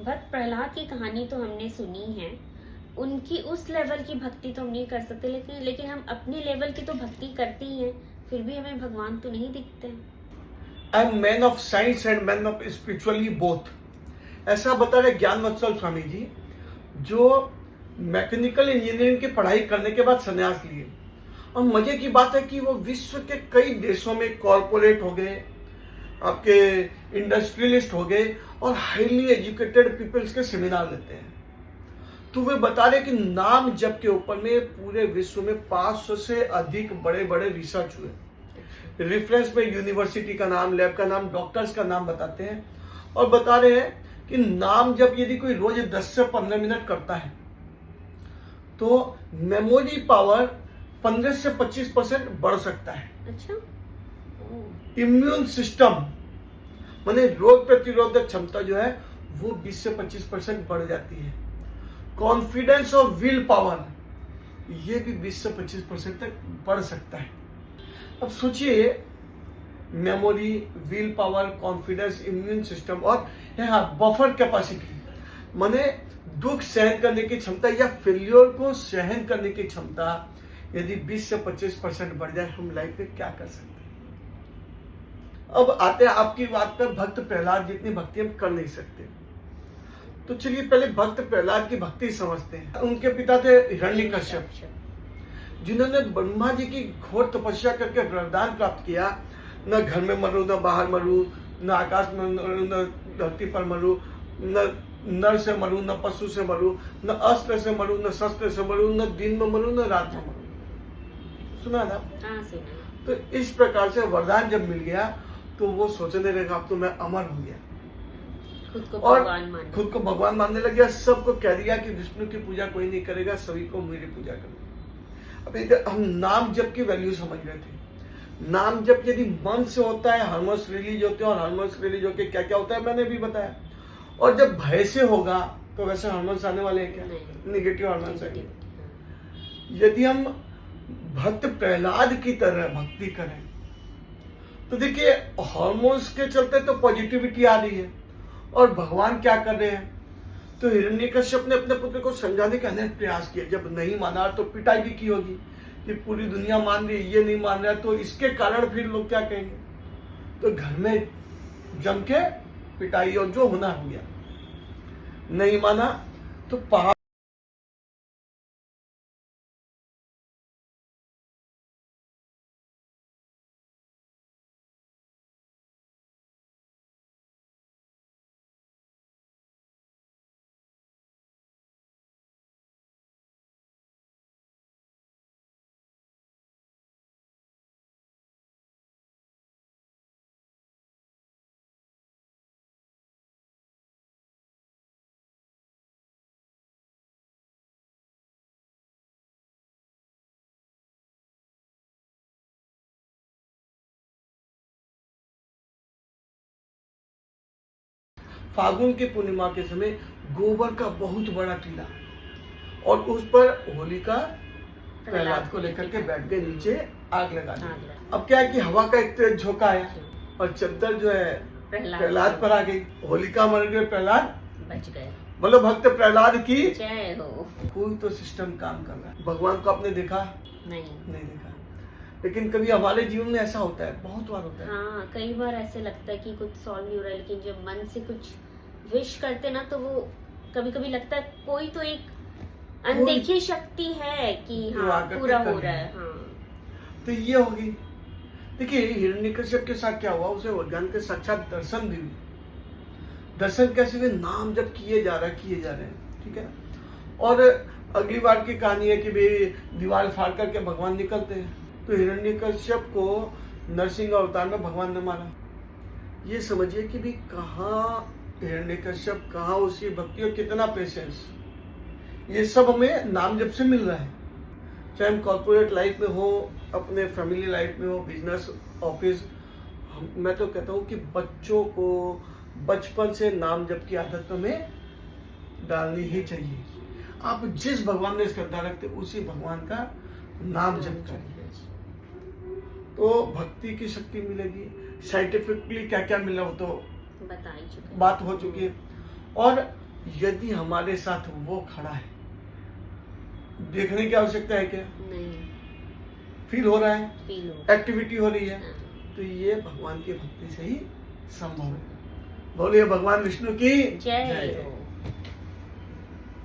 भक्त प्रहलाद की कहानी तो हमने सुनी है। उनकी उस लेवल की भक्ति तो हम नहीं कर सकते, लेकिन हम अपने लेवल की तो भक्ति करते ही हैं, फिर भी हमें भगवान तो नहीं दिखते। I am man of science and man of spiritually both, ऐसा बता रहे ज्ञान वत्सल स्वामी जी, जो मैकेनिकल इंजीनियरिंग की पढ़ाई करने के बाद संन्यास लिए। और मजे की बात है कि वो विश्व के कई देशों में कॉरपोरेट हो गए, आपके इंडस्ट्रियलिस्ट हो गए और हाईली एजुकेटेड पीपल्स के सेमिनार लेते हैं। तो वे बता रहे कि नाम जप के ऊपर में पूरे विश्व में 500 से अधिक बड़े बड़े रिसर्च हुए। रेफरेंस में यूनिवर्सिटी का नाम, लैब का नाम, डॉक्टर्स का नाम बताते हैं और बता रहे हैं कि नाम जब यदि कोई रोज 10 से 15 मिनट करता है तो मेमोरी पावर 15 से 25% बढ़ सकता है। अच्छा। इम्यून सिस्टम माने रोग प्रतिरोधक क्षमता जो है वो 20 से 25% बढ़ जाती है। कॉन्फिडेंस और विल पावर ये भी 20 से 25% तक बढ़ सकता है। अब सोचिए, memory, will power, confidence, immune system और यहाँ बफर कैपेसिटी माने दुख सहन करने की क्षमता या फेल्योर को सहन करने की क्षमता यदि 20 से 25% बढ़ जाए, हम लाइफ में क्या कर सकते हैं। अब आते हैं आपकी बात पर, भक्त प्रहलाद जितनी भक्ति हम कर नहीं सकते। तो चलिए पहले भक्त प्रहलाद की भक्ति समझते हैं। उनके पिता थे हिरण्यकश्यप, जिन्होंने ब्रह्मा जी की घोर तपस्या करके वरदान प्राप्त किया, न घर में मरू, न बाहर मरू, न आकाश में मरू, न धरती पर मरू, न नर से मरू, न पशु से मरू, न अस्त्र से मरू, न शस्त्र से मरू, न दिन में मरू, न रात में मरू। सुना ना? हाँ, सुना। तो इस प्रकार से वरदान जब मिल गया तो वो सोचने लगा अब तो मैं अमर हो गया, खुद को भगवान मानने लग गया। सबको कह दिया कि विष्णु की पूजा कोई नहीं करेगा, सभी को मेरी पूजा करनी। अब इधर हम नाम जप की वैल्यू समझ रहे थे। नाम जप यदि मन से होता है, हार्मोन्स रिलीज होते हैं, और हार्मोन्स रिलीज होके क्या क्या होता है मैंने भी बताया। और जब भय से होगा तो वैसे हार्मोन्स आने वाले हैं क्या? निगेटिव हार्मोन्स आएंगे। यदि हम भक्त प्रहलाद की तरह भक्ति करें तो देखिए हार्मोन्स के चलते तो पॉजिटिविटी आ रही है, और भगवान क्या कर रहे हैं। तो हिरण्यकश्यप ने अपने पुत्र को समझाने का अनेक प्रयास किए। जब नहीं माना तो पिटाई भी की होगी कि पूरी दुनिया मान रही, ये नहीं मान रहा, तो इसके कारण फिर लोग क्या कहेंगे। तो घर में जम के पिटाई और जो होना हो गया। नहीं माना तो पहाड़ फागुन की पूर्णिमा के समय गोबर का बहुत बड़ा टीला, और उस पर होलिका प्रहलाद को लेकर के बैठ गए, नीचे आग लगा दी। अब क्या है कि हवा का एक तेज झोंका है और चद्दर जो है प्रहलाद पर आ गई। होलिका मर गए, प्रहलाद बच गए। बोलो भक्त प्रहलाद की जय हो। कोई तो सिस्टम काम कर रहा है। भगवान को आपने देखा? नहीं देखा, लेकिन कभी हमारे जीवन में ऐसा होता है, बहुत बार होता है। हाँ, कई बार ऐसे लगता है कि कुछ सॉल्व नहीं हो रहा है, लेकिन जब मन से कुछ विश करते ना तो वो कभी कभी लगता है कोई तो एक अनदेखी शक्ति है कि हाँ पूरा हो रहा है। हाँ, तो ये होगी। देखिए हिरण्यकश्यप के साथ क्या हुआ, उसे वरदान के साक्षात दर्शन भी हुए। दर्शन कैसे हुए? नाम जब किए जा रहे हैं, ठीक है ना। और अगली बार की कहानी है कि भाई दीवार फाड़ करके भगवान निकलते हैं। तो हिरण्यकश्यप को नरसिंह अवतार में भगवान ने मारा। ये समझिए कि भी कहाँ हिरण्यकश्यप, कहाँ उसकी भक्ति और कितना पेशेंस। ये सब हमें नाम जप से मिल रहा है। चाहे हम कॉर्पोरेट लाइफ में हो, अपने फैमिली लाइफ में हो, बिजनेस, ऑफिस। मैं तो कहता हूँ कि बच्चों को बचपन से नाम जप की आदत हमें डालनी ही चाहिए। आप जिस भगवान में श्रद्धा रखते उसी भगवान का नाम जप करिए, तो भक्ति की शक्ति मिलेगी। साइंटिफिकली क्या क्या मिला वो तो बता ही चुके, बात हो चुकी है। और यदि हमारे साथ वो खड़ा है, देखने की आवश्यकता है क्या? नहीं, फील हो रहा है, फील हो, एक्टिविटी हो रही है, हाँ। तो ये भगवान की भक्ति से ही संभव है। बोलिए भगवान विष्णु की जय जय। हो।